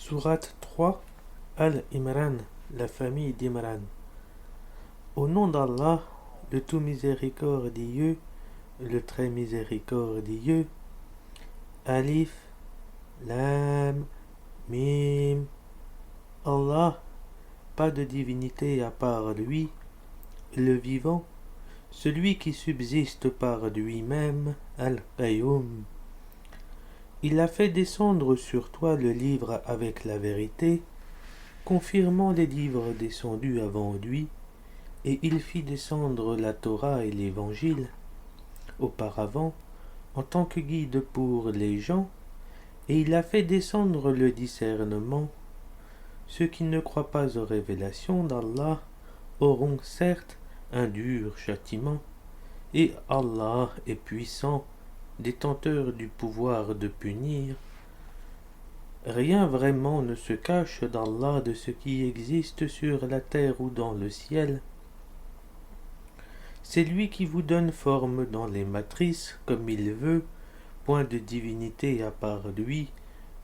Sourate 3 Al-Imran, la famille d'Imran. Au nom d'Allah, le tout miséricordieux, le très miséricordieux. Alif, Lam, Mim. Allah, pas de divinité à part lui, le vivant, celui qui subsiste par lui-même, Al-Qayyum. Il a fait descendre sur toi le livre avec la vérité, confirmant les livres descendus avant lui, et il fit descendre la Torah et l'Évangile auparavant en tant que guide pour les gens, et il a fait descendre le discernement. Ceux qui ne croient pas aux révélations d'Allah auront certes un dur châtiment, et Allah est puissant, détenteur du pouvoir de punir. Rien vraiment ne se cache d'Allah de ce qui existe sur la terre ou dans le ciel. C'est lui qui vous donne forme dans les matrices comme il veut, point de divinité à part lui,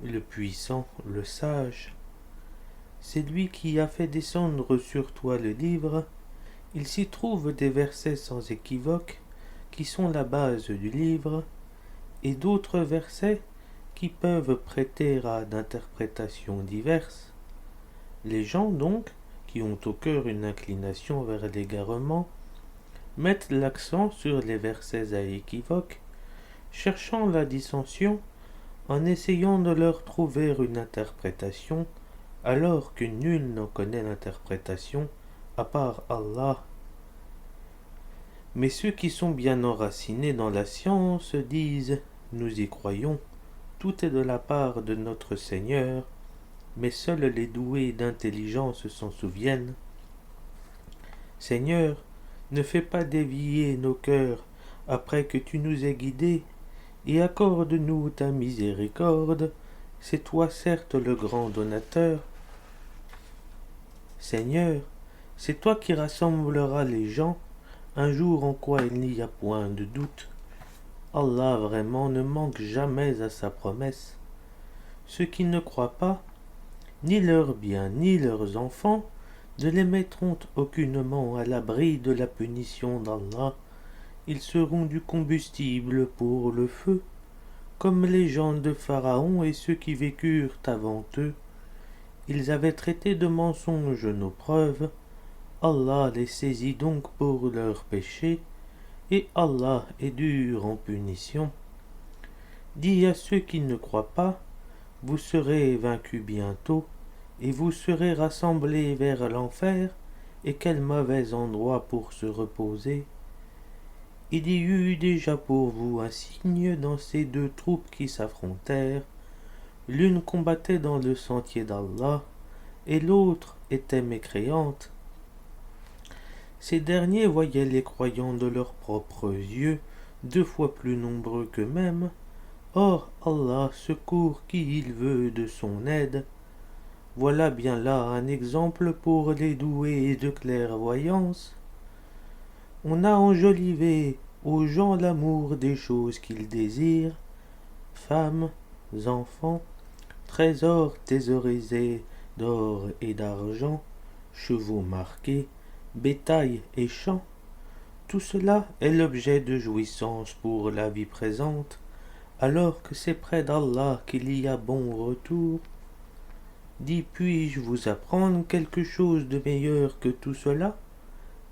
le puissant, le sage. C'est lui qui a fait descendre sur toi le livre. Il s'y trouve des versets sans équivoque, qui sont la base du livre, et d'autres versets qui peuvent prêter à d'interprétations diverses. Les gens, donc, qui ont au cœur une inclination vers l'égarement, mettent l'accent sur les versets à équivoque, cherchant la dissension en essayant de leur trouver une interprétation, alors que nul n'en connaît l'interprétation à part Allah. Mais ceux qui sont bien enracinés dans la science disent « Nous y croyons, tout est de la part de notre Seigneur, mais seuls les doués d'intelligence s'en souviennent. Seigneur, ne fais pas dévier nos cœurs après que tu nous aies guidés, et accorde-nous ta miséricorde, c'est toi certes le grand donateur. Seigneur, c'est toi qui rassembleras les gens, un jour en quoi il n'y a point de doute. Allah vraiment ne manque jamais à sa promesse. Ceux qui ne croient pas, ni leurs biens ni leurs enfants, ne les mettront aucunement à l'abri de la punition d'Allah. Ils seront du combustible pour le feu, comme les gens de Pharaon et ceux qui vécurent avant eux. Ils avaient traité de mensonges nos preuves. Allah les saisit donc pour leurs péchés, et Allah est dur en punition. Dis à ceux qui ne croient pas, vous serez vaincus bientôt, et vous serez rassemblés vers l'enfer, et quel mauvais endroit pour se reposer. Il y eut déjà pour vous un signe dans ces deux troupes qui s'affrontèrent. L'une combattait dans le sentier d'Allah, et l'autre était mécréante. Ces derniers voyaient les croyants de leurs propres yeux, 2 fois plus nombreux qu'eux-mêmes. Or, Allah secourt qui il veut de son aide. Voilà bien là un exemple pour les doués de clairvoyance. On a enjolivé aux gens l'amour des choses qu'ils désirent, femmes, enfants, trésors thésaurisés d'or et d'argent, chevaux marqués, bétail et champs. Tout cela est l'objet de jouissance pour la vie présente, alors que c'est près d'Allah qu'il y a bon retour. Dis, puis-je vous apprendre quelque chose de meilleur que tout cela?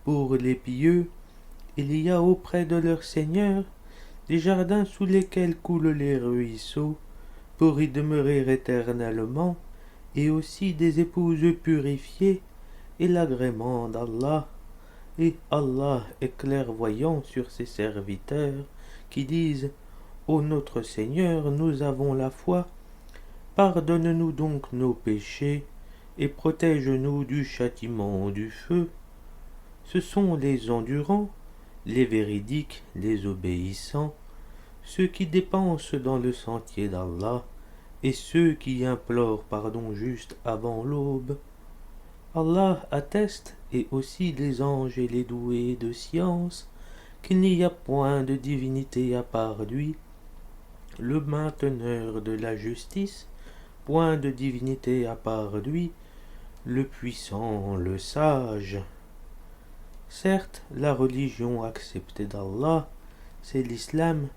Pour les pieux, il y a auprès de leur Seigneur des jardins sous lesquels coulent les ruisseaux, pour y demeurer éternellement, et aussi des épouses purifiées, et l'agrément d'Allah. Et Allah est clairvoyant sur ses serviteurs, qui disent « Ô notre Seigneur, nous avons la foi, pardonne-nous donc nos péchés, et protège-nous du châtiment du feu. » Ce sont les endurants, les véridiques, les obéissants, ceux qui dépensent dans le sentier d'Allah, et ceux qui implorent pardon juste avant l'aube. Allah atteste, et aussi les anges et les doués de science, qu'il n'y a point de divinité à part lui, le mainteneur de la justice, point de divinité à part lui, le puissant, le sage. Certes, la religion acceptée d'Allah, c'est l'islam.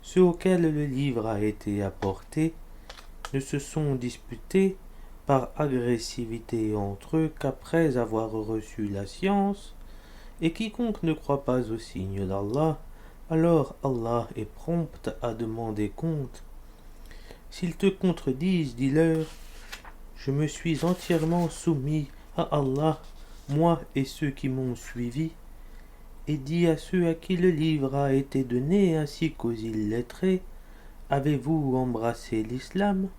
Ceux auxquels le livre a été apporté ne se sont disputés par agressivité entre eux qu'après avoir reçu la science, et quiconque ne croit pas au signe d'Allah, alors Allah est prompt à demander compte. S'ils te contredisent, dis-leur, je me suis entièrement soumis à Allah, moi et ceux qui m'ont suivi, et dis à ceux à qui le livre a été donné ainsi qu'aux illettrés, avez-vous embrassé l'islam?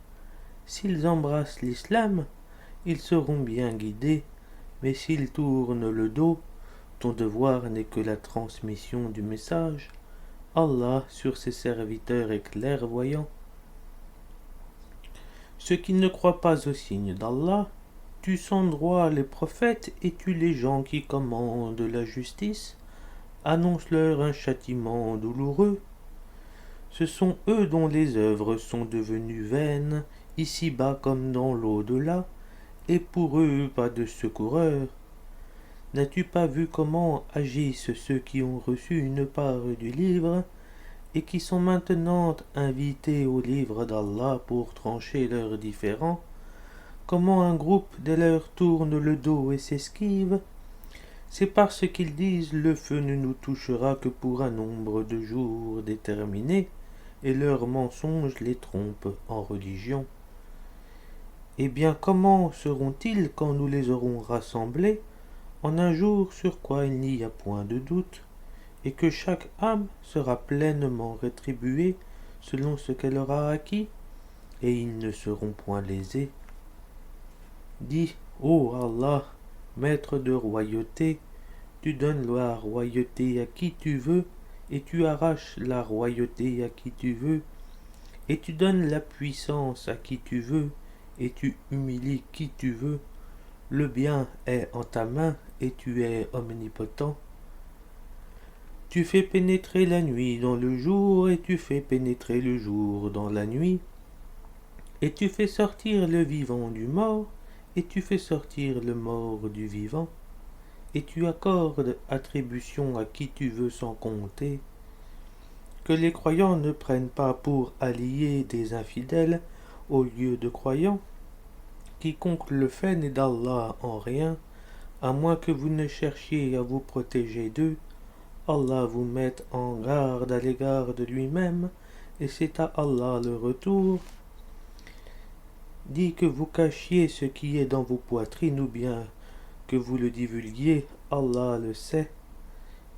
S'ils embrassent l'islam, ils seront bien guidés, mais s'ils tournent le dos, ton devoir n'est que la transmission du message. Allah sur ses serviteurs est clairvoyant. Ceux qui ne croient pas au signe d'Allah, tue sans droit les prophètes et tue les gens qui commandent la justice, annonce-leur un châtiment douloureux. Ce sont eux dont les œuvres sont devenues vaines, ici-bas comme dans l'au-delà, et pour eux pas de secoureur. N'as-tu pas vu comment agissent ceux qui ont reçu une part du livre et qui sont maintenant invités au livre d'Allah pour trancher leurs différends? Comment un groupe de leur tourne le dos et s'esquive? C'est parce qu'ils disent le feu ne nous touchera que pour un nombre de jours déterminé, et leurs mensonges les trompent en religion. Eh bien, comment seront-ils quand nous les aurons rassemblés en un jour sur quoi il n'y a point de doute, et que chaque âme sera pleinement rétribuée selon ce qu'elle aura acquis, et ils ne seront point lésés. Dis, ô Allah, maître de royauté, tu donnes la royauté à qui tu veux, et tu arraches la royauté à qui tu veux, et tu donnes la puissance à qui tu veux, et tu humilies qui tu veux. Le bien est en ta main, et tu es omnipotent. Tu fais pénétrer la nuit dans le jour, et tu fais pénétrer le jour dans la nuit, et tu fais sortir le vivant du mort, et tu fais sortir le mort du vivant, et tu accordes attribution à qui tu veux sans compter. Que les croyants ne prennent pas pour alliés des infidèles au lieu de croyants. Quiconque le fait n'est d'Allah en rien, à moins que vous ne cherchiez à vous protéger d'eux. Allah vous met en garde à l'égard de lui-même, et c'est à Allah le retour. Dis que vous cachiez ce qui est dans vos poitrines, ou bien que vous le divulguiez, Allah le sait.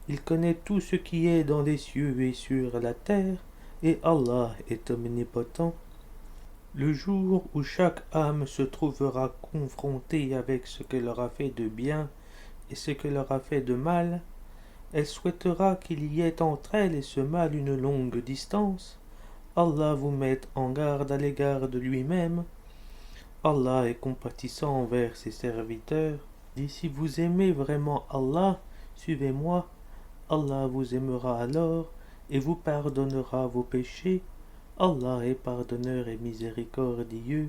Il connaît tout ce qui est dans les cieux et sur la terre, et Allah est omnipotent. Le jour où chaque âme se trouvera confrontée avec ce qu'elle aura fait de bien et ce qu'elle aura fait de mal, elle souhaitera qu'il y ait entre elle et ce mal une longue distance. Allah vous met en garde à l'égard de lui-même. Allah est compatissant envers ses serviteurs. Et si vous aimez vraiment Allah, suivez-moi. Allah vous aimera alors et vous pardonnera vos péchés. Allah est pardonneur et miséricordieux.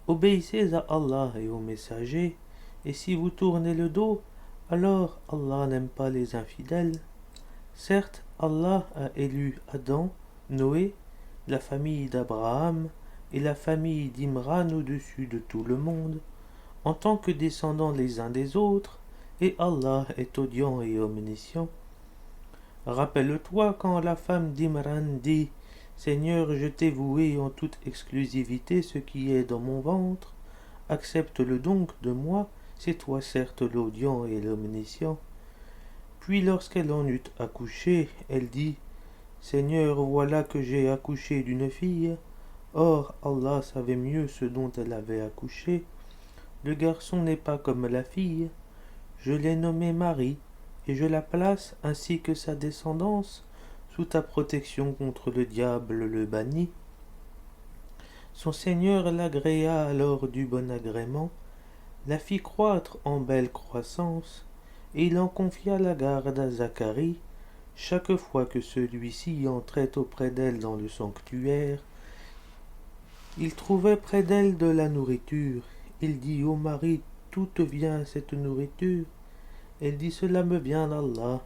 Obéissez à Allah et aux messagers, et si vous tournez le dos, alors Allah n'aime pas les infidèles. Certes, Allah a élu Adam, Noé, la famille d'Abraham et la famille d'Imran au-dessus de tout le monde, en tant que descendants les uns des autres, et Allah est audient et omniscient. Rappelle-toi quand la femme d'Imran dit « Seigneur, je t'ai voué en toute exclusivité ce qui est dans mon ventre, accepte-le donc de moi, c'est toi certes l'audient et l'omniscient. » Puis lorsqu'elle en eut accouché, elle dit « Seigneur, voilà que j'ai accouché d'une fille. » Or, Allah savait mieux ce dont elle avait accouché. Le garçon n'est pas comme la fille. Je l'ai nommée Marie, et je la place, ainsi que sa descendance, sous ta protection contre le diable le banni. Son Seigneur l'agréa alors du bon agrément, la fit croître en belle croissance, et il en confia la garde à Zacharie. Chaque fois que celui-ci entrait auprès d'elle dans le sanctuaire, Il trouvait près d'elle de la nourriture. Il dit au mari, d'où te vient cette nourriture? Elle dit, cela me vient d'Allah.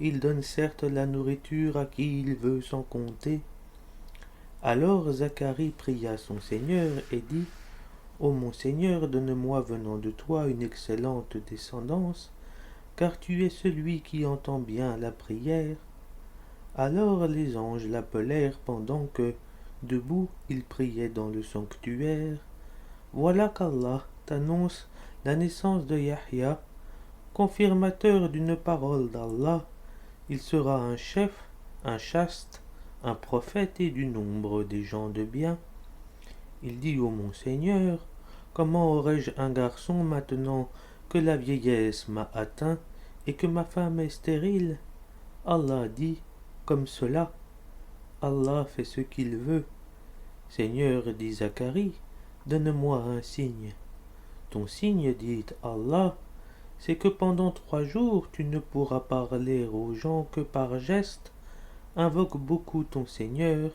Il donne certes la nourriture à qui il veut sans compter. Alors Zacharie pria son Seigneur et dit, ô mon Seigneur, donne-moi venant de toi une excellente descendance, car tu es celui qui entend bien la prière. Alors les anges l'appelèrent pendant que, debout, il priait dans le sanctuaire. Voilà qu'Allah t'annonce la naissance de Yahya, confirmateur d'une parole d'Allah. Il sera un chef, un chaste, un prophète et du nombre des gens de bien. Il dit, ô mon Seigneur, comment aurais-je un garçon maintenant que la vieillesse m'a atteint et que ma femme est stérile? Allah dit, comme cela, Allah fait ce qu'il veut. Seigneur, dit Zacharie, donne-moi un signe. Ton signe, dit Allah, c'est que pendant 3 jours tu ne pourras parler aux gens que par geste. Invoque beaucoup ton Seigneur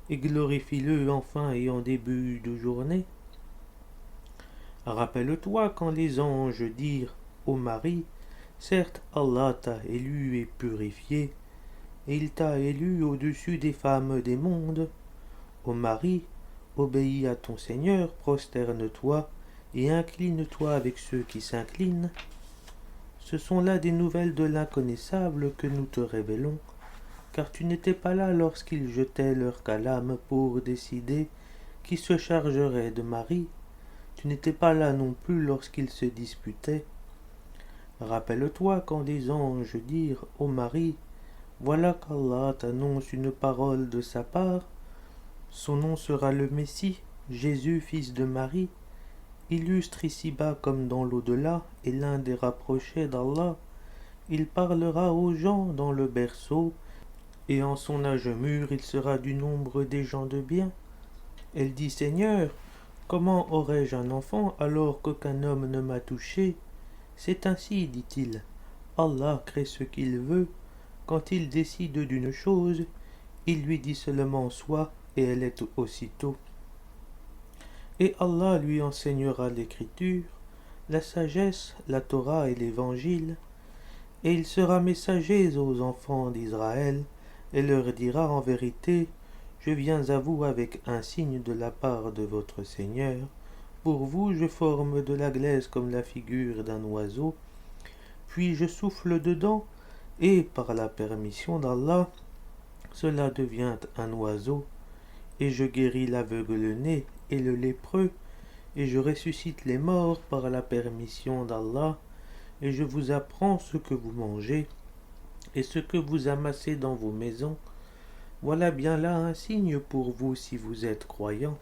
et glorifie-le en fin et en début de journée. Rappelle-toi quand les anges dirent au mari, certes Allah t'a élu et purifié, et il t'a élu au-dessus des femmes des mondes. Ô mari, obéis à ton Seigneur, prosterne-toi et incline-toi avec ceux qui s'inclinent. Ce sont là des nouvelles de l'inconnaissable que nous te révélons, car tu n'étais pas là lorsqu'ils jetaient leur calame pour décider qui se chargerait de Marie. Tu n'étais pas là non plus lorsqu'ils se disputaient. Rappelle-toi quand les anges dirent au mari, voilà qu'Allah t'annonce une parole de sa part. Son nom sera le Messie, Jésus, fils de Marie, illustre ici-bas comme dans l'au-delà, et l'un des rapprochés d'Allah. Il parlera aux gens dans le berceau, et en son âge mûr il sera du nombre des gens de bien. Elle dit, Seigneur, comment aurais-je un enfant alors qu'aucun homme ne m'a touché? C'est ainsi, dit-il, Allah crée ce qu'il veut. Quand il décide d'une chose, il lui dit seulement sois, et elle est aussitôt. Et Allah lui enseignera l'écriture, la sagesse, la Torah et l'évangile, et il sera messager aux enfants d'Israël, et leur dira en vérité, je viens à vous avec un signe de la part de votre Seigneur. Pour vous, je forme de la glaise comme la figure d'un oiseau, puis je souffle dedans, et par la permission d'Allah, cela devient un oiseau, et je guéris l'aveugle-né et le lépreux, et je ressuscite les morts par la permission d'Allah, et je vous apprends ce que vous mangez, et ce que vous amassez dans vos maisons. Voilà bien là un signe pour vous si vous êtes croyants.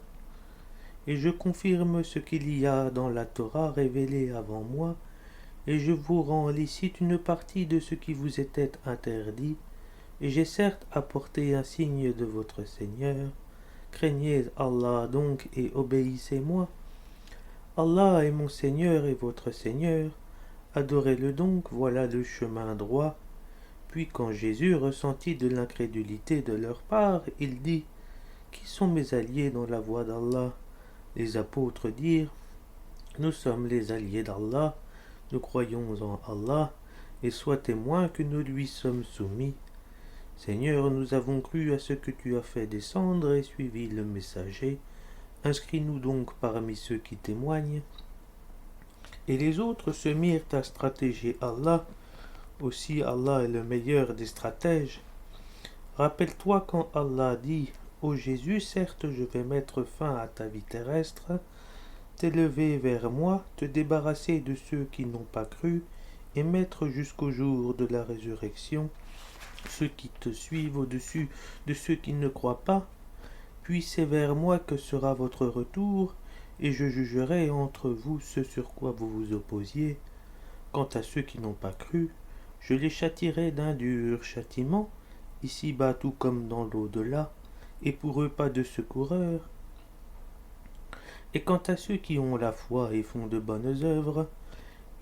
Et je confirme ce qu'il y a dans la Torah révélée avant moi, et je vous rends licite une partie de ce qui vous était interdit, et j'ai certes apporté un signe de votre Seigneur. Craignez Allah donc et obéissez-moi. Allah est mon Seigneur et votre Seigneur. Adorez-le donc, voilà le chemin droit. Puis quand Jésus ressentit de l'incrédulité de leur part, il dit, qui sont mes alliés dans la voie d'Allah? Les apôtres dirent, nous sommes les alliés d'Allah, nous croyons en Allah, et sois témoin que nous lui sommes soumis. Seigneur, nous avons cru à ce que tu as fait descendre et suivi le messager. Inscris-nous donc parmi ceux qui témoignent. Et les autres se mirent à stratéger Allah. Aussi Allah est le meilleur des stratèges. Rappelle-toi quand Allah dit, ô Jésus, certes je vais mettre fin à ta vie terrestre, t'élever vers moi, te débarrasser de ceux qui n'ont pas cru, et mettre jusqu'au jour de la résurrection ceux qui te suivent au-dessus de ceux qui ne croient pas. Puis c'est vers moi que sera votre retour, et je jugerai entre vous ce sur quoi vous vous opposiez. Quant à ceux qui n'ont pas cru, je les châtierai d'un dur châtiment, ici-bas tout comme dans l'au-delà, et pour eux pas de secoureur. Et quant à ceux qui ont la foi et font de bonnes œuvres,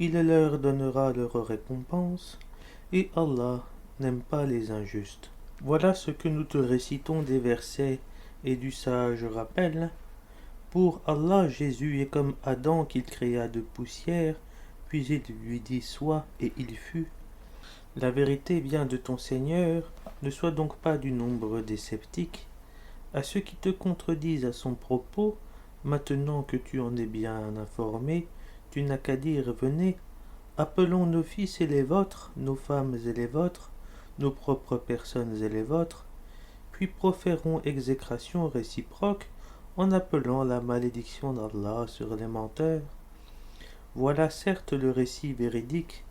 il leur donnera leur récompense, et Allah n'aime pas les injustes. Voilà ce que nous te récitons des versets et du sage rappel. Pour Allah, Jésus est comme Adam qu'il créa de poussière, puis il lui dit sois, et il fut. La vérité vient de ton Seigneur, ne sois donc pas du nombre des sceptiques. À ceux qui te contredisent à son propos, maintenant que tu en es bien informé, tu n'as qu'à dire venez, appelons nos fils et les vôtres, nos femmes et les vôtres, nos propres personnes et les vôtres, puis proférons exécration réciproque en appelant la malédiction d'Allah sur les menteurs. Voilà certes le récit véridique.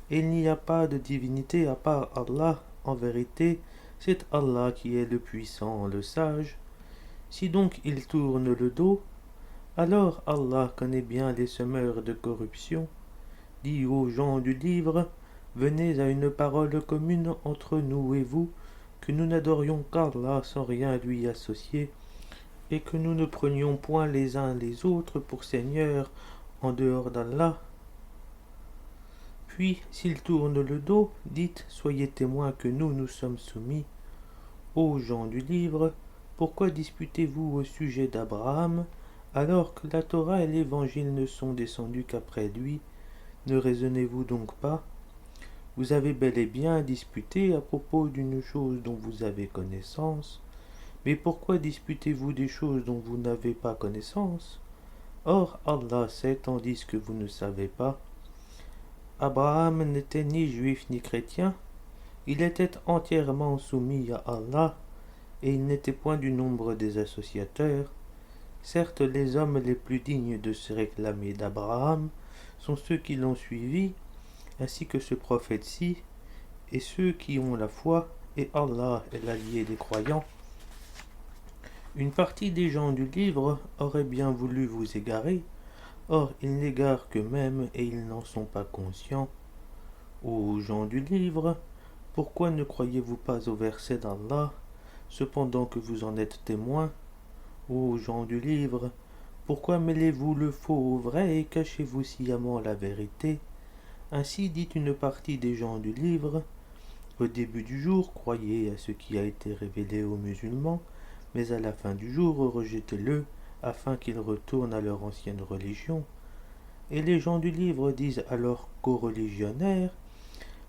Il n'y a pas de divinité à part Allah. En vérité, c'est Allah qui est le puissant, le sage. Si donc ils tournent le dos, alors Allah connaît bien les semeurs de corruption. Dis aux gens du livre, venez à une parole commune entre nous et vous, que nous n'adorions qu'Allah sans rien lui associer, et que nous ne prenions point les uns les autres pour seigneurs en dehors d'Allah. Puis, s'ils tournent le dos, dites, soyez témoins que nous sommes soumis. Ô gens du livre, pourquoi disputez-vous au sujet d'Abraham, alors que la Torah et l'Évangile ne sont descendus qu'après lui? Ne raisonnez-vous donc pas? Vous avez bel et bien disputé à propos d'une chose dont vous avez connaissance. Mais pourquoi disputez-vous des choses dont vous n'avez pas connaissance? Or, Allah sait tandis que vous ne savez pas. Abraham n'était ni juif ni chrétien, il était entièrement soumis à Allah, et il n'était point du nombre des associateurs. Certes, les hommes les plus dignes de se réclamer d'Abraham sont ceux qui l'ont suivi, ainsi que ce prophète-ci, et ceux qui ont la foi, et Allah est l'allié des croyants. Une partie des gens du livre aurait bien voulu vous égarer, or ils n'égarent qu'eux-mêmes et ils n'en sont pas conscients. Ô gens du livre, pourquoi ne croyez-vous pas au verset d'Allah, cependant que vous en êtes témoins? Ô gens du livre, pourquoi mêlez-vous le faux au vrai et cachez-vous sciemment la vérité? Ainsi dit une partie des gens du livre, au début du jour, croyez à ce qui a été révélé aux musulmans, mais à la fin du jour, rejetez-le, afin qu'ils retournent à leur ancienne religion. Et les gens du livre disent à leurs coreligionnaires,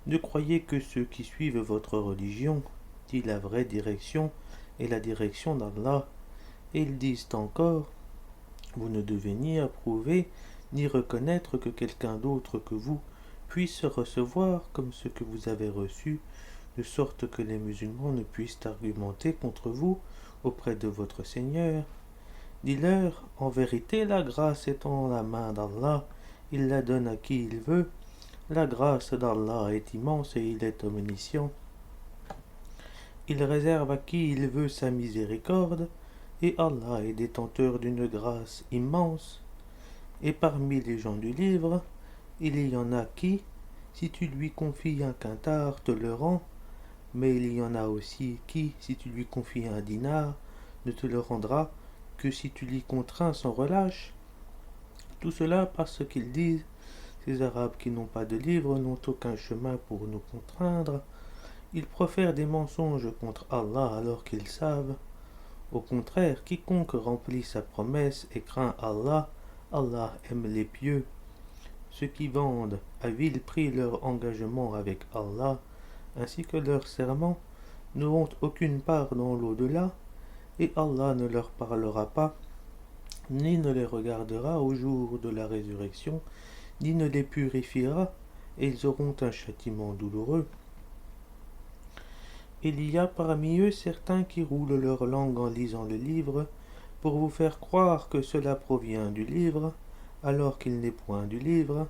ne croyez que ceux qui suivent votre religion, dit la vraie direction et la direction d'Allah. Et ils disent encore, vous ne devez ni approuver, ni reconnaître que quelqu'un d'autre que vous puisse recevoir comme ce que vous avez reçu, de sorte que les musulmans ne puissent argumenter contre vous auprès de votre Seigneur. Dis-leur, en vérité, la grâce est en la main d'Allah, il la donne à qui il veut. La grâce d'Allah est immense et il est omniscient. Il réserve à qui il veut sa miséricorde, et Allah est détenteur d'une grâce immense. Et parmi les gens du livre, il y en a qui, si tu lui confies un quintard, te le rend, mais il y en a aussi qui, si tu lui confies un dinar, ne te le rendra que si tu l'y contrains sans relâche. Tout cela parce qu'ils disent, ces Arabes qui n'ont pas de livre n'ont aucun chemin pour nous contraindre. Ils profèrent des mensonges contre Allah alors qu'ils savent. Au contraire, quiconque remplit sa promesse et craint Allah, Allah aime les pieux. Ceux qui vendent à vil prix leur engagement avec Allah, ainsi que leur serment, n'auront aucune part dans l'au-delà, et Allah ne leur parlera pas, ni ne les regardera au jour de la résurrection, ni ne les purifiera, et ils auront un châtiment douloureux. Il y a parmi eux certains qui roulent leur langue en lisant le livre, pour vous faire croire que cela provient du livre, alors qu'il n'est point du livre,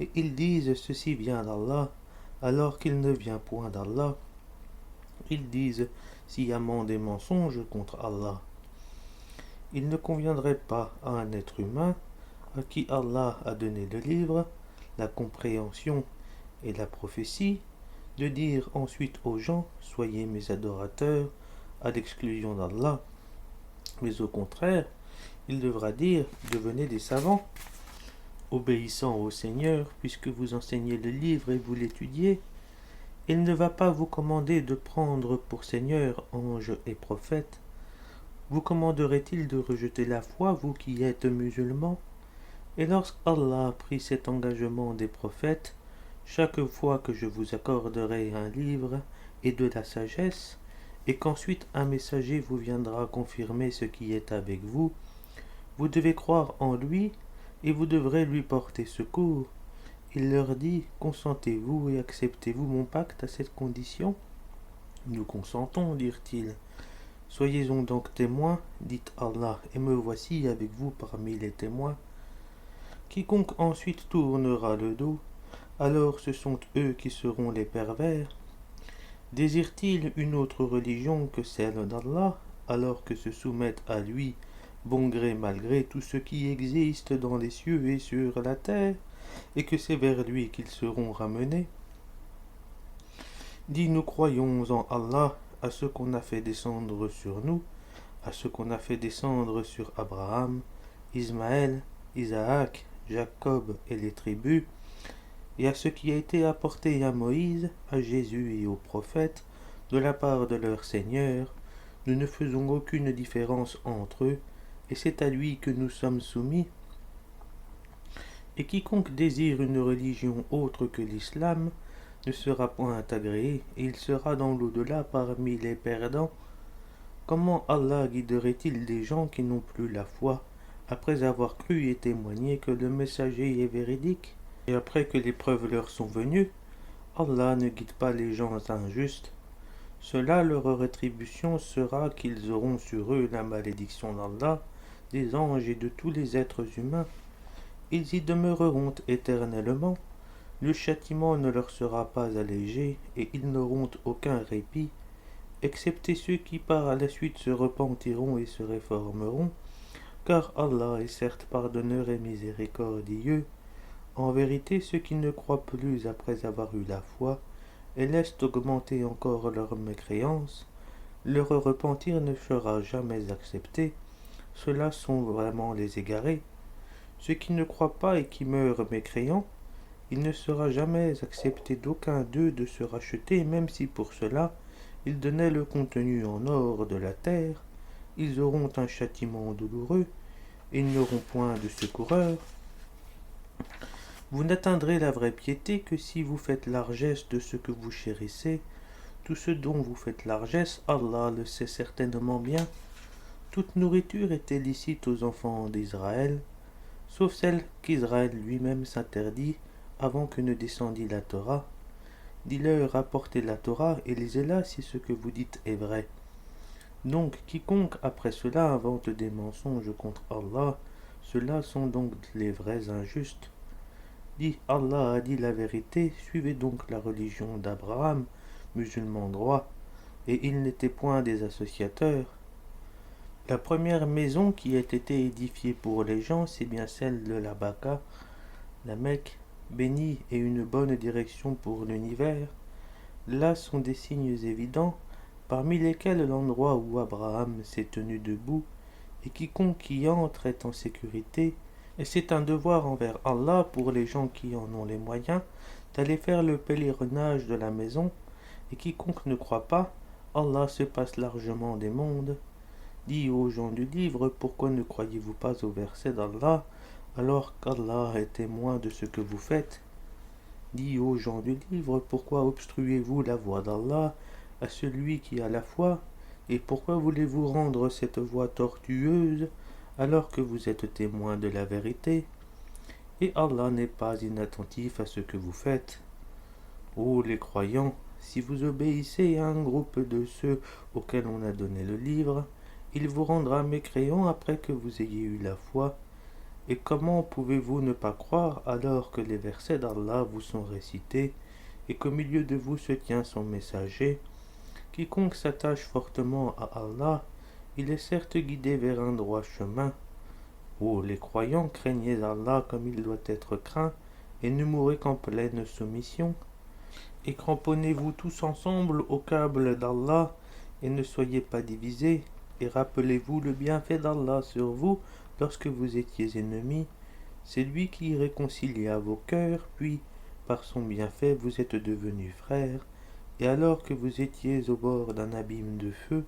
et ils disent ceci vient d'Allah, alors qu'il ne vient point d'Allah. Ils disent sciemment des mensonges contre Allah. Il ne conviendrait pas à un être humain, à qui Allah a donné le livre, la compréhension et la prophétie, de dire ensuite aux gens, soyez mes adorateurs, à l'exclusion d'Allah. Mais au contraire, il devra dire, devenez des savants, obéissant au Seigneur, puisque vous enseignez le livre et vous l'étudiez. Il ne va pas vous commander de prendre pour Seigneur anges et prophètes. vous commanderait-il de rejeter la foi, vous qui êtes musulmans? Et lorsqu'Allah a pris cet engagement des prophètes, chaque fois que je vous accorderai un livre et de la sagesse, et qu'ensuite un messager vous viendra confirmer ce qui est avec vous, vous devez croire en lui et vous devrez lui porter secours. Il leur dit, consentez-vous et acceptez-vous mon pacte à cette condition? Nous consentons, dirent-ils. Soyez-en donc témoins, dit Allah, et me voici avec vous parmi les témoins. Quiconque ensuite tournera le dos, alors ce sont eux qui seront les pervers. Désirent-ils une autre religion que celle d'Allah, alors que se soumettent à lui, bon gré mal gré, tout ce qui existe dans les cieux et sur la terre, et que c'est vers lui qu'ils seront ramenés? Dis, nous croyons en Allah, à ce qu'on a fait descendre sur nous, à ce qu'on a fait descendre sur Abraham, Ismaël, Isaac, Jacob et les tribus, et à ce qui a été apporté à Moïse, à Jésus et aux prophètes, de la part de leur Seigneur. Nous ne faisons aucune différence entre eux, et c'est à lui que nous sommes soumis. Et quiconque désire une religion autre que l'islam ne sera point agréé, et il sera dans l'au-delà parmi les perdants. Comment Allah guiderait-il des gens qui n'ont plus la foi, après avoir cru et témoigné que le messager est véridique, et après que les preuves leur sont venues? Allah ne guide pas les gens injustes. Cela, leur rétribution sera qu'ils auront sur eux la malédiction d'Allah, des anges et de tous les êtres humains. Ils y demeureront éternellement. Le châtiment ne leur sera pas allégé, et ils n'auront aucun répit, excepté ceux qui par la suite se repentiront et se réformeront, car Allah est certes pardonneur et miséricordieux. En vérité, ceux qui ne croient plus après avoir eu la foi, et laissent augmenter encore leur mécréance, leur repentir ne sera jamais accepté. Ceux-là sont vraiment les égarés. Ceux qui ne croient pas et qui meurent mécréants, il ne sera jamais accepté d'aucun d'eux de se racheter, même si pour cela ils donnaient le contenu en or de la terre. Ils auront un châtiment douloureux, et ils n'auront point de secoureur. Vous n'atteindrez la vraie piété que si vous faites largesse de ce que vous chérissez. Tout ce dont vous faites largesse, Allah le sait certainement bien. Toute nourriture était licite aux enfants d'Israël, sauf celle qu'Israël lui-même s'interdit avant que ne descendît la Torah. Dis-leur, apportez la Torah et lisez-la si ce que vous dites est vrai. Donc, quiconque après cela invente des mensonges contre Allah, ceux-là sont donc les vrais injustes. Dis, Allah a dit la vérité, suivez donc la religion d'Abraham, musulman droit, et il n'était point des associateurs. La première maison qui ait été édifiée pour les gens, c'est bien celle de la Baka, la Mecque, bénie et une bonne direction pour l'univers. Là sont des signes évidents, parmi lesquels l'endroit où Abraham s'est tenu debout, et quiconque y entre est en sécurité, et c'est un devoir envers Allah pour les gens qui en ont les moyens d'aller faire le pèlerinage de la maison, et quiconque ne croit pas, Allah se passe largement des mondes. Dis aux gens du livre, pourquoi ne croyez-vous pas au verset d'Allah, alors qu'Allah est témoin de ce que vous faites? Dis aux gens du livre, pourquoi obstruez-vous la voie d'Allah à celui qui a la foi, et pourquoi voulez-vous rendre cette voie tortueuse, alors que vous êtes témoin de la vérité? Et Allah n'est pas inattentif à ce que vous faites. Ô les croyants, si vous obéissez à un groupe de ceux auxquels on a donné le livre, il vous rendra mécréants après que vous ayez eu la foi. Et comment pouvez-vous ne pas croire alors que les versets d'Allah vous sont récités, et qu'au milieu de vous se tient son messager? Quiconque s'attache fortement à Allah, il est certes guidé vers un droit chemin. Ô les croyants, craignez Allah comme il doit être craint, et ne mourrez qu'en pleine soumission. Et cramponnez-vous tous ensemble au câble d'Allah, et ne soyez pas divisés, et rappelez-vous le bienfait d'Allah sur vous lorsque vous étiez ennemis. C'est lui qui réconcilia vos cœurs, puis, par son bienfait, vous êtes devenus frères, et alors que vous étiez au bord d'un abîme de feu,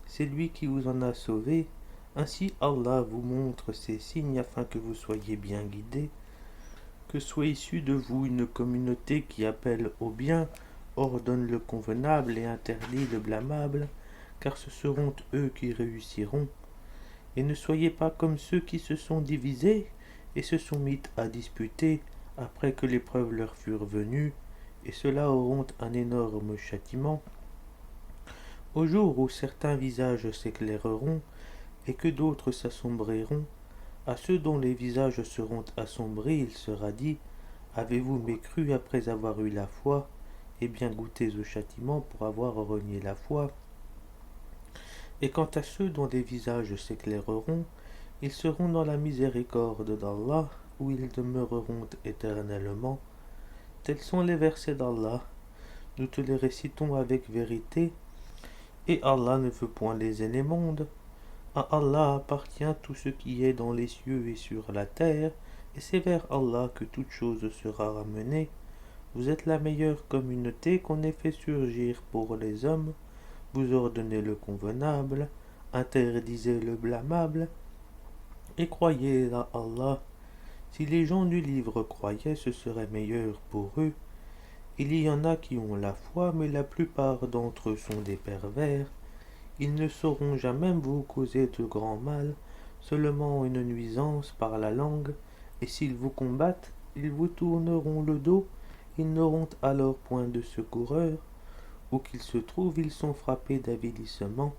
c'est lui qui vous en a sauvé. Ainsi Allah vous montre ces signes afin que vous soyez bien guidés, que soit issue de vous une communauté qui appelle au bien, ordonne le convenable et interdit le blâmable, car ce seront eux qui réussiront. Et ne soyez pas comme ceux qui se sont divisés et se sont mis à disputer après que les preuves leur furent venues, et ceux-là auront un énorme châtiment. Au jour où certains visages s'éclaireront et que d'autres s'assombriront, à ceux dont les visages seront assombris, il sera dit: avez-vous mécru après avoir eu la foi? Eh bien, goûtez au châtiment pour avoir renié la foi. Et quant à ceux dont les visages s'éclaireront, ils seront dans la miséricorde d'Allah, où ils demeureront éternellement. Tels sont les versets d'Allah. Nous te les récitons avec vérité, et Allah ne veut point léser les mondes. À Allah appartient tout ce qui est dans les cieux et sur la terre, et c'est vers Allah que toute chose sera ramenée. Vous êtes la meilleure communauté qu'on ait fait surgir pour les hommes. Vous ordonnez le convenable, interdisez le blâmable, et croyez à Allah. Si les gens du livre croyaient, ce serait meilleur pour eux. Il y en a qui ont la foi, mais la plupart d'entre eux sont des pervers. Ils ne sauront jamais vous causer de grand mal, seulement une nuisance par la langue, et s'ils vous combattent, ils vous tourneront le dos, ils n'auront alors point de secoureur. Où qu'ils se trouvent, ils sont frappés d'avilissement,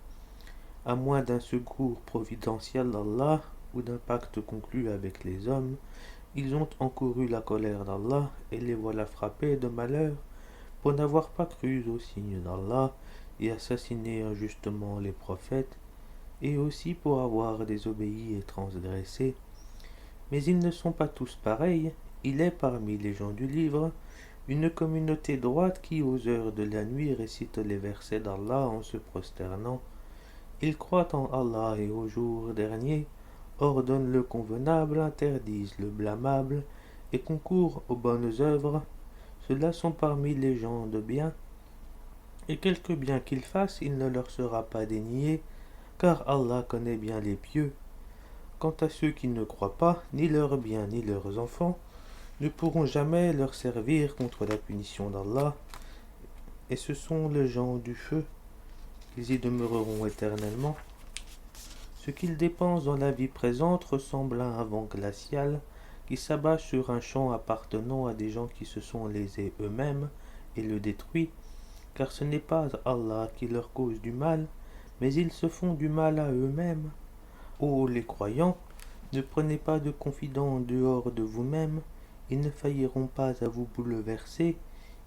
à moins d'un secours providentiel d'Allah ou d'un pacte conclu avec les hommes. Ils ont encouru la colère d'Allah et les voilà frappés de malheur pour n'avoir pas cru aux signes d'Allah et assassiné injustement les prophètes, et aussi pour avoir désobéi et transgressé. Mais ils ne sont pas tous pareils. Il est parmi les gens du livre une communauté droite qui, aux heures de la nuit, récite les versets d'Allah en se prosternant. Ils croient en Allah et au jour dernier, ordonnent le convenable, interdisent le blâmable et concourent aux bonnes œuvres. Ceux-là sont parmi les gens de bien. Et quelque bien qu'ils fassent, il ne leur sera pas dénié, car Allah connaît bien les pieux. Quant à ceux qui ne croient pas, ni leurs biens ni leurs enfants ne pourront jamais leur servir contre la punition d'Allah, et ce sont les gens du feu. Ils y demeureront éternellement. Ce qu'ils dépensent dans la vie présente ressemble à un vent glacial qui s'abat sur un champ appartenant à des gens qui se sont lésés eux-mêmes et le détruit, car ce n'est pas Allah qui leur cause du mal, mais ils se font du mal à eux-mêmes. Ô les croyants, ne prenez pas de confidents en dehors de vous-même, ils ne failliront pas à vous bouleverser,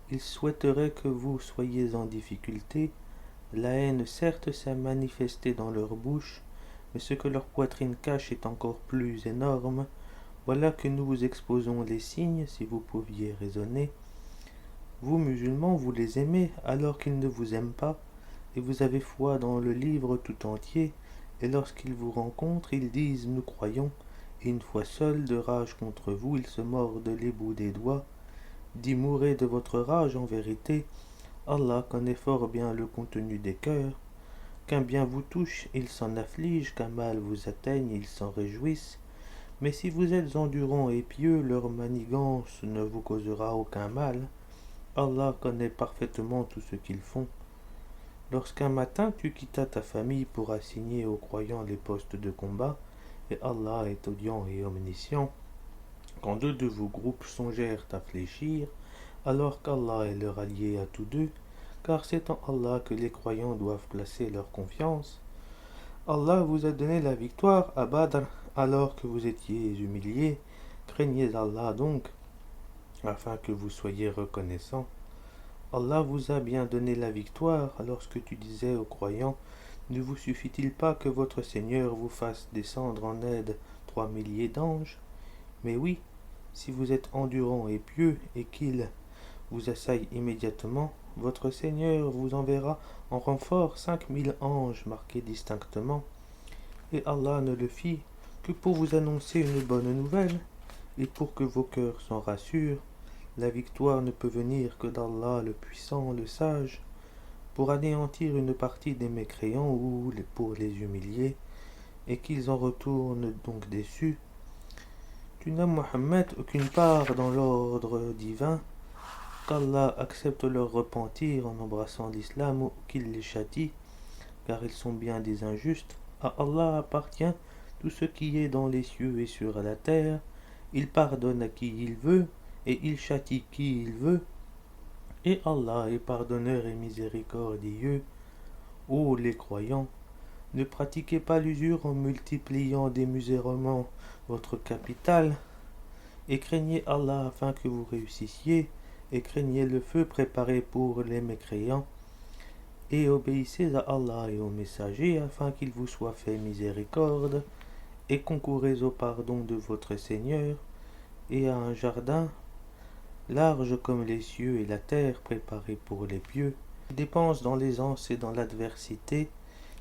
ils souhaiteraient que vous soyez en difficulté. La haine certes s'est manifestée dans leur bouche, mais ce que leur poitrine cache est encore plus énorme. Voilà que nous vous exposons les signes, si vous pouviez raisonner. Vous, musulmans, vous les aimez, alors qu'ils ne vous aiment pas, et vous avez foi dans le livre tout entier, et lorsqu'ils vous rencontrent, ils disent « Nous croyons », et une fois seuls, de rage contre vous, ils se mordent les bouts des doigts. Dis, mourez de votre rage en vérité. Allah connaît fort bien le contenu des cœurs. Qu'un bien vous touche, ils s'en affligent, qu'un mal vous atteigne, ils s'en réjouissent. Mais si vous êtes endurants et pieux, leur manigance ne vous causera aucun mal. Allah connaît parfaitement tout ce qu'ils font. Lorsqu'un matin tu quittas ta famille pour assigner aux croyants les postes de combat, et Allah est audient et omniscient, quand deux de vos groupes songèrent à fléchir, alors qu'Allah est leur allié à tous deux, car c'est en Allah que les croyants doivent placer leur confiance. Allah vous a donné la victoire à Badr alors que vous étiez humiliés. Craignez Allah donc, afin que vous soyez reconnaissants. Allah vous a bien donné la victoire lorsque tu disais aux croyants: ne vous suffit-il pas que votre Seigneur vous fasse descendre en aide 3 milliers d'anges? Mais oui, si vous êtes endurants et pieux et qu'il vous assaille immédiatement, votre Seigneur vous enverra en renfort 5000 anges marqués distinctement. Et Allah ne le fit que pour vous annoncer une bonne nouvelle et pour que vos cœurs s'en rassurent. La victoire ne peut venir que d'Allah le puissant, le sage. pour anéantir une partie des mécréants ou pour les humilier, et qu'ils en retournent donc déçus. Tu n'as, Mohammed, aucune part dans l'ordre divin, qu'Allah accepte leur repentir en embrassant l'islam ou qu'il les châtie, car ils sont bien des injustes. À Allah appartient tout ce qui est dans les cieux et sur la terre. Il pardonne à qui il veut, et il châtie qui il veut. Et Allah est pardonneur et miséricordieux. Ô les croyants, ne pratiquez pas l'usure en multipliant démesurément votre capital, et craignez Allah afin que vous réussissiez, et craignez le feu préparé pour les mécréants, et obéissez à Allah et aux messagers afin qu'il vous soit fait miséricorde, et concourez au pardon de votre Seigneur, et à un jardin large comme les cieux et la terre préparé pour les pieux, qui dépensent dans l'aisance et dans l'adversité,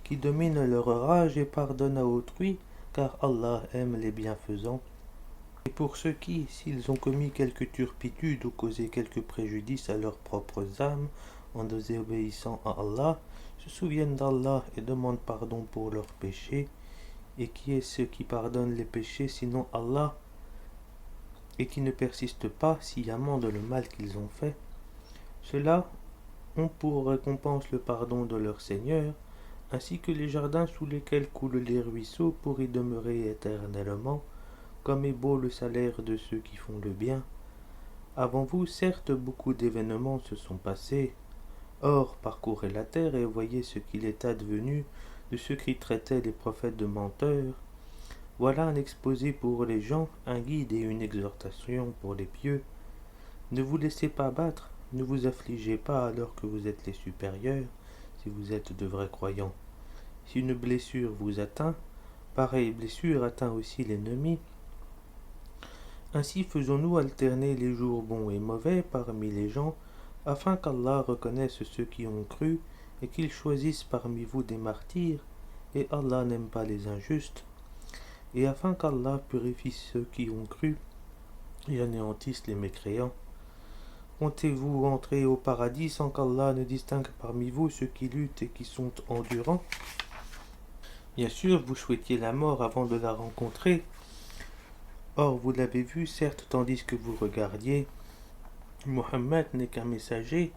qui dominent leur rage et pardonnent à autrui, car Allah aime les bienfaisants. Et pour ceux qui, s'ils ont commis quelque turpitude ou causé quelque préjudice à leurs propres âmes en désobéissant à Allah, se souviennent d'Allah et demandent pardon pour leurs péchés, et qui est ce qui pardonne les péchés sinon Allah, et qui ne persistent pas sciemment dans le mal qu'ils ont fait. Ceux-là ont pour récompense le pardon de leur Seigneur, ainsi que les jardins sous lesquels coulent les ruisseaux pour y demeurer éternellement, comme est beau le salaire de ceux qui font le bien. Avant vous, certes, beaucoup d'événements se sont passés. Or, parcourez la terre et voyez ce qu'il est advenu de ceux qui traitaient les prophètes de menteurs. Voilà un exposé pour les gens, un guide et une exhortation pour les pieux. Ne vous laissez pas battre, ne vous affligez pas alors que vous êtes les supérieurs, si vous êtes de vrais croyants. Si une blessure vous atteint, pareille blessure atteint aussi l'ennemi. Ainsi faisons-nous alterner les jours bons et mauvais parmi les gens, afin qu'Allah reconnaisse ceux qui ont cru, et qu'il choisisse parmi vous des martyrs, et Allah n'aime pas les injustes, et afin qu'Allah purifie ceux qui ont cru, et anéantisse les mécréants. Comptez-vous entrer au paradis sans qu'Allah ne distingue parmi vous ceux qui luttent et qui sont endurants? Bien sûr, vous souhaitiez la mort avant de la rencontrer. Or, vous l'avez vu, certes, tandis que vous regardiez. Mohammed n'est qu'un messager.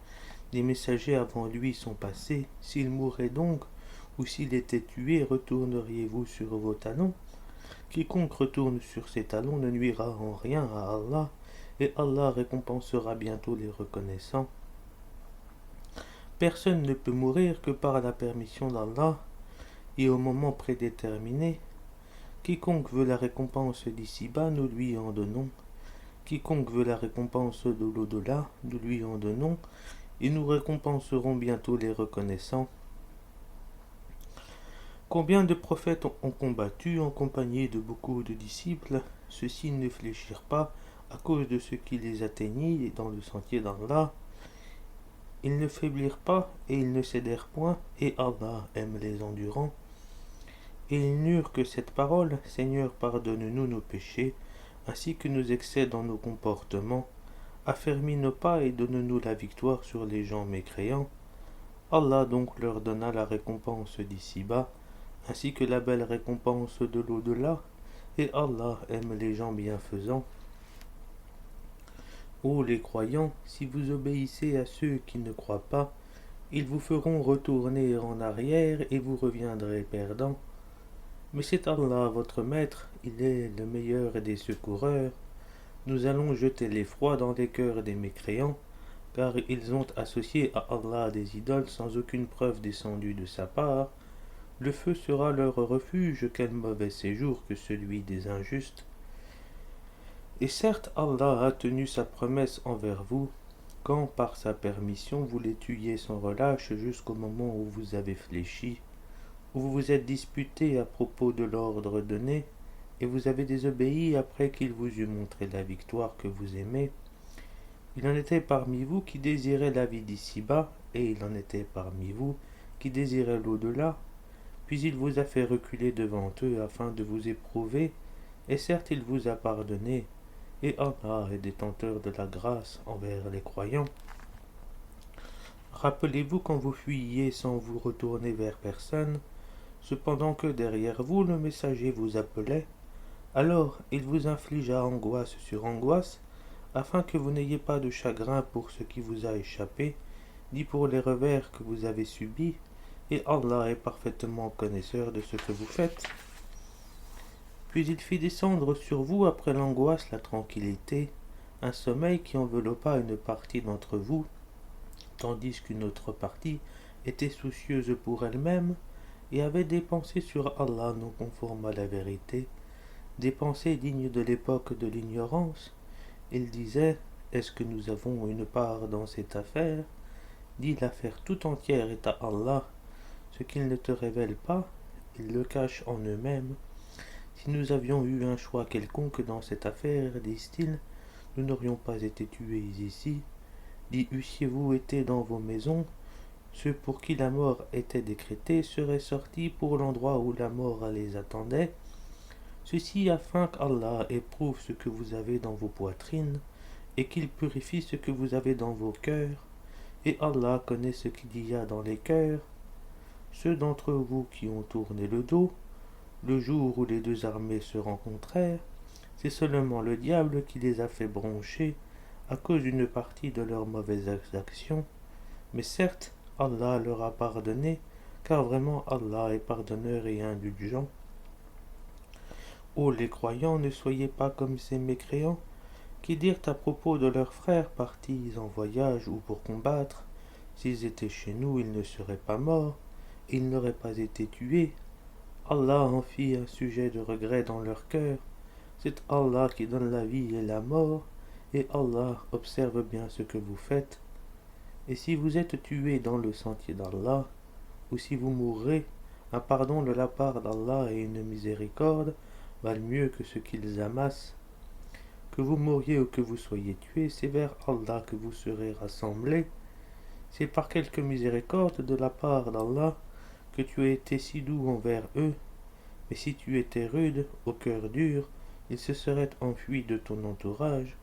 Les messagers avant lui sont passés. S'il mourait donc, ou s'il était tué, retourneriez-vous sur vos talons? Quiconque retourne sur ses talons ne nuira en rien à Allah, et Allah récompensera bientôt les reconnaissants. Personne ne peut mourir que par la permission d'Allah, et au moment prédéterminé. Quiconque veut la récompense d'ici-bas, nous lui en donnons. Quiconque veut la récompense de l'au-delà, nous lui en donnons, et nous récompenserons bientôt les reconnaissants. Combien de prophètes ont combattu en compagnie de beaucoup de disciples? Ceux-ci ne fléchirent pas à cause de ce qui les atteignit dans le sentier d'Allah. Ils ne faiblirent pas et ils ne cédèrent point, et Allah aime les endurants. Et ils n'eurent que cette parole: Seigneur, pardonne-nous nos péchés, ainsi que nos excès dans nos comportements. Affermis nos pas et donne-nous la victoire sur les gens mécréants. Allah donc leur donna la récompense d'ici-bas, ainsi que la belle récompense de l'au-delà, et Allah aime les gens bienfaisants. Ô les croyants, si vous obéissez à ceux qui ne croient pas, ils vous feront retourner en arrière et vous reviendrez perdants. Mais c'est Allah votre maître, il est le meilleur des secoureurs. Nous allons jeter l'effroi dans les cœurs des mécréants, car ils ont associé à Allah des idoles sans aucune preuve descendue de sa part. Le feu sera leur refuge, quel mauvais séjour que celui des injustes. Et certes, Allah a tenu sa promesse envers vous, quand par sa permission vous les tuiez sans relâche jusqu'au moment où vous avez fléchi, où vous vous êtes disputé à propos de l'ordre donné, et vous avez désobéi après qu'il vous eut montré la victoire que vous aimez. Il en était parmi vous qui désiraient la vie d'ici-bas, et il en était parmi vous qui désiraient l'au-delà. Puis il vous a fait reculer devant eux afin de vous éprouver, et certes il vous a pardonné, et Allah est détenteur de la grâce envers les croyants. Rappelez-vous quand vous fuyiez sans vous retourner vers personne, cependant que derrière vous le messager vous appelait. Alors il vous infligea angoisse sur angoisse, afin que vous n'ayez pas de chagrin pour ce qui vous a échappé, ni pour les revers que vous avez subis, et Allah est parfaitement connaisseur de ce que vous faites. Puis il fit descendre sur vous après l'angoisse la tranquillité, un sommeil qui enveloppa une partie d'entre vous, tandis qu'une autre partie était soucieuse pour elle-même et avait des pensées sur Allah non conformes à la vérité, des pensées dignes de l'époque de l'ignorance. Il disait: est-ce que nous avons une part dans cette affaire? Dis: l'affaire tout entière est à Allah. Ce qu'ils ne te révèlent pas, ils le cachent en eux-mêmes. Si nous avions eu un choix quelconque dans cette affaire, disent-ils, nous n'aurions pas été tués ici. Dis: eussiez-vous été dans vos maisons, ceux pour qui la mort était décrétée seraient sortis pour l'endroit où la mort les attendait. Ceci afin qu'Allah éprouve ce que vous avez dans vos poitrines, et qu'il purifie ce que vous avez dans vos cœurs. Et Allah connaît ce qu'il y a dans les cœurs. Ceux d'entre vous qui ont tourné le dos, le jour où les deux armées se rencontrèrent, c'est seulement le diable qui les a fait broncher à cause d'une partie de leurs mauvaises actions. Mais certes, Allah leur a pardonné, car vraiment Allah est pardonneur et indulgent. Ô les croyants, ne soyez pas comme ces mécréants qui dirent à propos de leurs frères partis en voyage ou pour combattre: s'ils étaient chez nous, ils ne seraient pas morts, et ils n'auraient pas été tués. Allah en fit un sujet de regret dans leur cœur. C'est Allah qui donne la vie et la mort, et Allah observe bien ce que vous faites. Et si vous êtes tués dans le sentier d'Allah, ou si vous mourrez, un pardon de la part d'Allah et une miséricorde valent mieux que ce qu'ils amassent. Que vous mouriez ou que vous soyez tués, c'est vers Allah que vous serez rassemblés. C'est par quelque miséricorde de la part d'Allah que tu as été si doux envers eux. Mais si tu étais rude, au cœur dur, ils se seraient enfuis de ton entourage.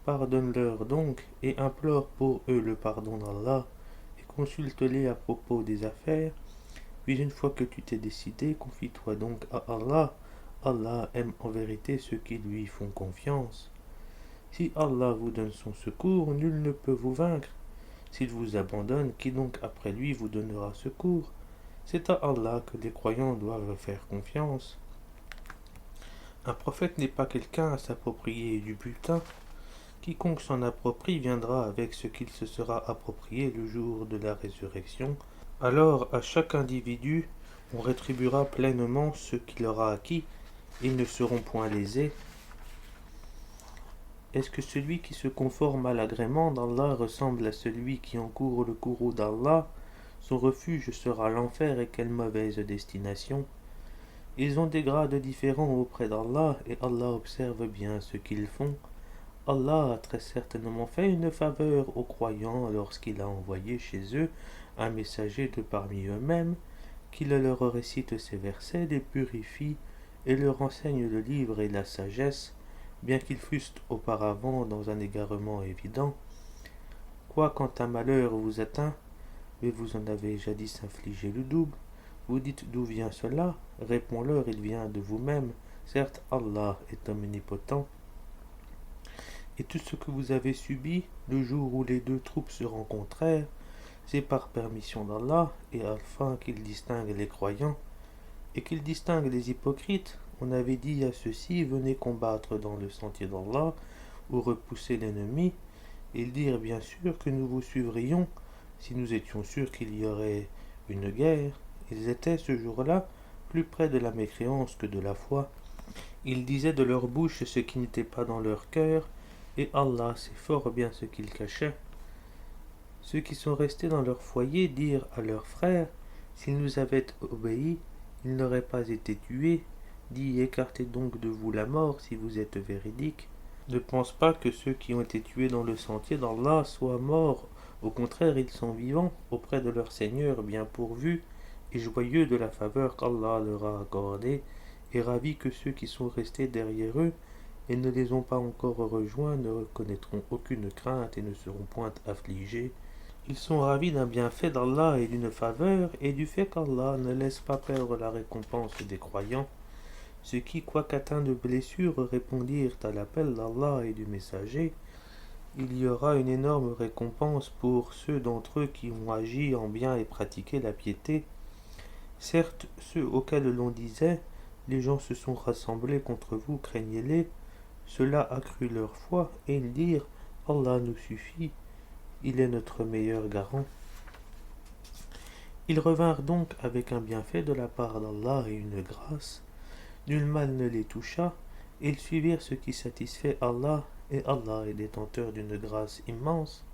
Pardonne-leur donc et implore pour eux le pardon d'Allah et consulte-les à propos des affaires. Puis une fois que tu t'es décidé, confie-toi donc à Allah. Allah aime en vérité ceux qui lui font confiance. Si Allah vous donne son secours, nul ne peut vous vaincre. S'il vous abandonne, qui donc après lui vous donnera secours? C'est à Allah que les croyants doivent faire confiance. Un prophète n'est pas quelqu'un à s'approprier du butin. Quiconque s'en approprie viendra avec ce qu'il se sera approprié le jour de la résurrection. Alors à chaque individu on rétribuera pleinement ce qu'il aura acquis. Ils ne seront point lésés. Est-ce que celui qui se conforme à l'agrément d'Allah ressemble à celui qui encourt le courroux d'Allah? Son refuge sera l'enfer, et quelle mauvaise destination! Ils ont des grades différents auprès d'Allah, et Allah observe bien ce qu'ils font. Allah a très certainement fait une faveur aux croyants lorsqu'il a envoyé chez eux un messager de parmi eux-mêmes, qui leur récite ces versets, les purifie et leur enseigne le livre et la sagesse, bien qu'ils fussent auparavant dans un égarement évident. Quoi quand un malheur vous atteint, mais vous en avez jadis infligé le double, vous dites: d'où vient cela? Réponds-leur: il vient de vous-même. Certes, Allah est omnipotent. Et tout ce que vous avez subi le jour où les deux troupes se rencontrèrent, c'est par permission d'Allah, et afin qu'il distingue les croyants, et qu'il distingue les hypocrites. On avait dit à ceux-ci: venez combattre dans le sentier d'Allah, ou repousser l'ennemi. Ils dirent: bien sûr que nous vous suivrions, si nous étions sûrs qu'il y aurait une guerre. Ils étaient ce jour-là plus près de la mécréance que de la foi. Ils disaient de leur bouche ce qui n'était pas dans leur cœur, et Allah sait fort bien ce qu'ils cachaient. Ceux qui sont restés dans leur foyer dirent à leurs frères: s'ils nous avaient obéi, ils n'auraient pas été tués. Dis: écartez donc de vous la mort si vous êtes véridiques. Ne pense pas que ceux qui ont été tués dans le sentier d'Allah soient morts. Au contraire, ils sont vivants auprès de leur Seigneur, bien pourvus et joyeux de la faveur qu'Allah leur a accordée, et ravis que ceux qui sont restés derrière eux et ne les ont pas encore rejoints ne connaîtront aucune crainte et ne seront point affligés. Ils sont ravis d'un bienfait d'Allah et d'une faveur, et du fait qu'Allah ne laisse pas perdre la récompense des croyants. Ceux qui, quoique atteints de blessures, répondirent à l'appel d'Allah et du messager, il y aura une énorme récompense pour ceux d'entre eux qui ont agi en bien et pratiqué la piété. Certes, ceux auxquels l'on disait, les gens se sont rassemblés contre vous, craignez-les, cela accrut leur foi, et ils dirent, Allah nous suffit, il est notre meilleur garant. Ils revinrent donc avec un bienfait de la part d'Allah et une grâce. Nul mal ne les toucha, et ils suivirent ce qui satisfait Allah, et Allah est détenteur d'une grâce immense.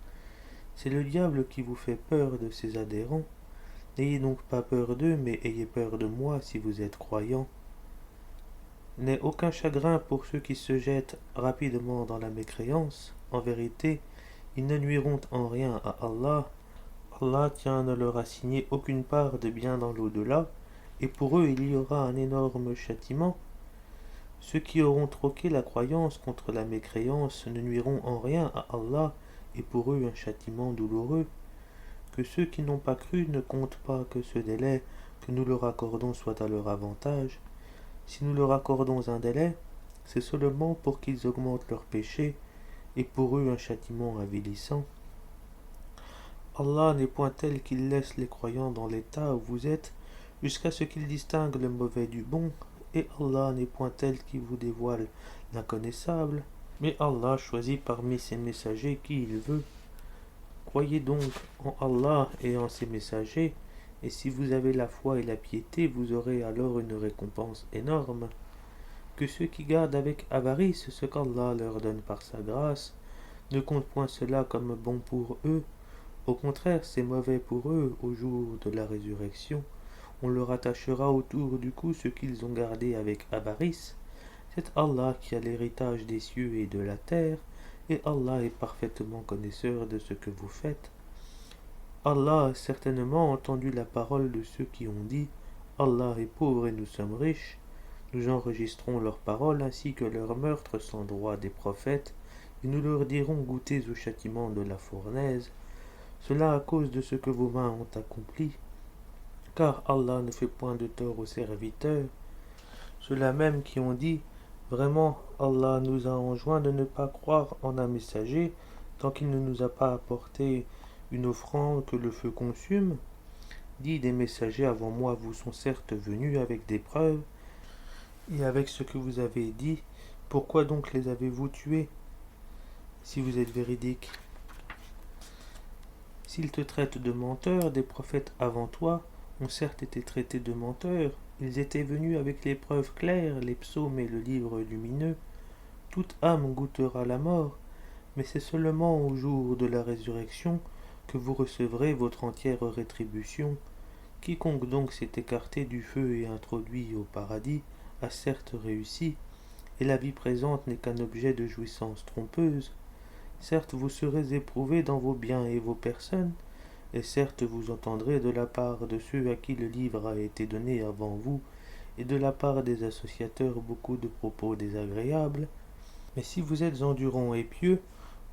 C'est le diable qui vous fait peur de ses adhérents. N'ayez donc pas peur d'eux, mais ayez peur de moi si vous êtes croyants. N'aie aucun chagrin pour ceux qui se jettent rapidement dans la mécréance. En vérité, ils ne nuiront en rien à Allah. Allah ne leur a assigné aucune part de bien dans l'au-delà, et pour eux il y aura un énorme châtiment. Ceux qui auront troqué la croyance contre la mécréance ne nuiront en rien à Allah, et pour eux un châtiment douloureux. Que ceux qui n'ont pas cru ne comptent pas que ce délai que nous leur accordons soit à leur avantage. Si nous leur accordons un délai, c'est seulement pour qu'ils augmentent leurs péchés, et pour eux un châtiment avilissant. Allah n'est point tel qu'il laisse les croyants dans l'état où vous êtes, jusqu'à ce qu'ils distinguent le mauvais du bon, et Allah n'est point tel qui vous dévoile l'inconnaissable, mais Allah choisit parmi ses messagers qui il veut. Croyez donc en Allah et en ses messagers, et si vous avez la foi et la piété, vous aurez alors une récompense énorme. Que ceux qui gardent avec avarice ce qu'Allah leur donne par sa grâce ne comptent point cela comme bon pour eux. Au contraire, c'est mauvais pour eux au jour de la résurrection. On leur attachera autour du cou ce qu'ils ont gardé avec avarice. C'est Allah qui a l'héritage des cieux et de la terre, et Allah est parfaitement connaisseur de ce que vous faites. Allah a certainement entendu la parole de ceux qui ont dit « Allah est pauvre et nous sommes riches ». Nous enregistrons leurs paroles ainsi que leurs meurtres sans droit des prophètes, et nous leur dirons « Goûtez au châtiment de la fournaise ». Cela à cause de ce que vos mains ont accompli, car Allah ne fait point de tort aux serviteurs. Ceux-là même qui ont dit « Vraiment, Allah nous a enjoint de ne pas croire en un messager tant qu'il ne nous a pas apporté une offrande que le feu consume. Dit des messagers avant moi vous sont certes venus avec des preuves, et avec ce que vous avez dit, pourquoi donc les avez-vous tués, si vous êtes véridiques? S'ils te traitent de menteur, des prophètes avant toi ont certes été traités de menteurs. Ils étaient venus avec les preuves claires, les psaumes et le livre lumineux. Toute âme goûtera la mort, mais c'est seulement au jour de la résurrection que vous recevrez votre entière rétribution. Quiconque donc s'est écarté du feu et introduit au paradis a certes réussi, et la vie présente n'est qu'un objet de jouissance trompeuse. Certes vous serez éprouvés dans vos biens et vos personnes, et certes vous entendrez de la part de ceux à qui le livre a été donné avant vous, et de la part des associateurs beaucoup de propos désagréables. Mais si vous êtes endurants et pieux,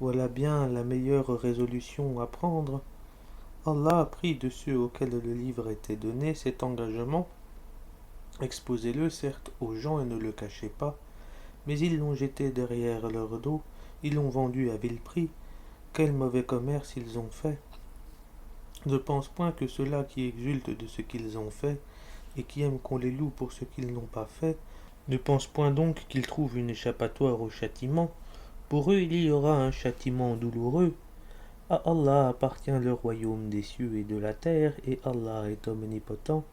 voilà bien la meilleure résolution à prendre. Allah a pris de ceux auxquels le livre était donné cet engagement. Exposez-le certes aux gens et ne le cachez pas, mais ils l'ont jeté derrière leur dos, ils l'ont vendu à vil prix. Quel mauvais commerce ils ont fait! Ne pense point que ceux-là qui exultent de ce qu'ils ont fait, et qui aiment qu'on les loue pour ce qu'ils n'ont pas fait, ne pense point donc qu'ils trouvent une échappatoire au châtiment. Pour eux il y aura un châtiment douloureux. À Allah appartient le royaume des cieux et de la terre, et Allah est omnipotent.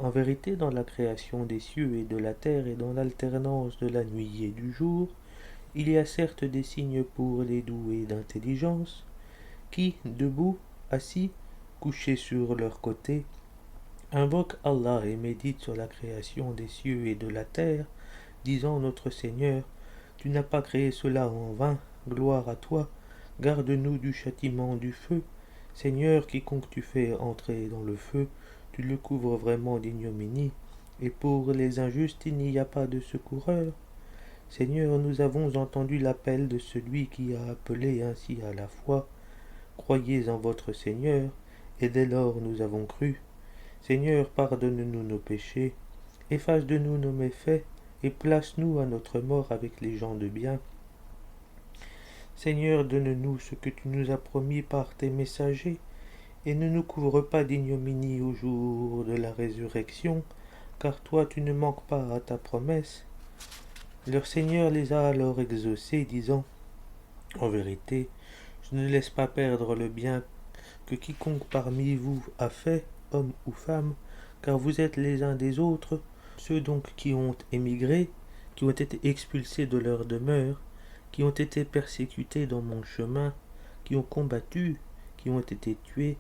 En vérité, dans la création des cieux et de la terre et dans l'alternance de la nuit et du jour, il y a certes des signes pour les doués d'intelligence, qui, debout, assis, couchés sur leur côté, invoquent Allah et méditent sur la création des cieux et de la terre, disant notre Seigneur, tu n'as pas créé cela en vain, gloire à toi, garde-nous du châtiment du feu. Seigneur, quiconque tu fais entrer dans le feu, tu le couvres vraiment d'ignominie, et pour les injustes il n'y a pas de secoureur. Seigneur, nous avons entendu l'appel de celui qui a appelé ainsi à la foi. croyez en votre Seigneur, et dès lors nous avons cru. Seigneur, pardonne-nous nos péchés, efface de nous nos méfaits, et place-nous à notre mort avec les gens de bien. Seigneur, donne-nous ce que tu nous as promis par tes messagers, et ne nous couvre pas d'ignominie au jour de la résurrection, car toi tu ne manques pas à ta promesse. Leur Seigneur les a alors exaucés, disant, en vérité, je ne laisse pas perdre le bien que quiconque parmi vous a fait, homme ou femme, car vous êtes les uns des autres, ceux donc qui ont émigré, qui ont été expulsés de leur demeure, qui ont été persécutés dans mon chemin, qui ont combattu, qui ont été tués.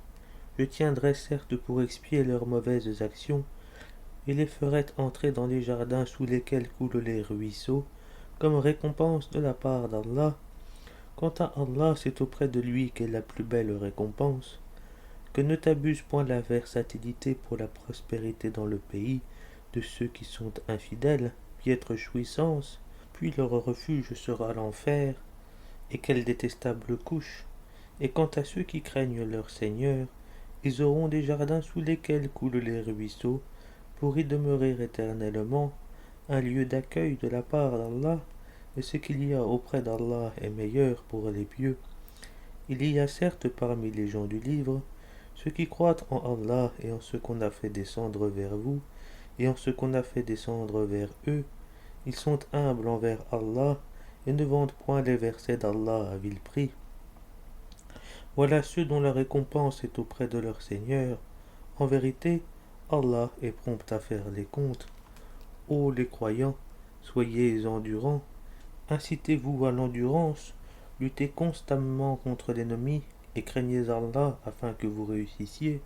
Je tiendrai certes pour expier leurs mauvaises actions, et les ferai entrer dans les jardins sous lesquels coulent les ruisseaux, comme récompense de la part d'Allah. Quant à Allah, c'est auprès de lui qu'est la plus belle récompense. Que ne t'abuse point la versatilité pour la prospérité dans le pays de ceux qui sont infidèles, piètre jouissance, puis leur refuge sera l'enfer, et quelle détestable couche. Et quant à ceux qui craignent leur Seigneur, ils auront des jardins sous lesquels coulent les ruisseaux, pour y demeurer éternellement, un lieu d'accueil de la part d'Allah, et ce qu'il y a auprès d'Allah est meilleur pour les pieux. Il y a certes parmi les gens du livre ceux qui croient en Allah et en ce qu'on a fait descendre vers vous, et en ce qu'on a fait descendre vers eux. Ils sont humbles envers Allah, et ne vendent point les versets d'Allah à vil prix. Voilà ceux dont la récompense est auprès de leur Seigneur. En vérité, Allah est prompt à faire les comptes. Ô les croyants, soyez endurants, incitez-vous à l'endurance, luttez constamment contre l'ennemi, et craignez Allah afin que vous réussissiez.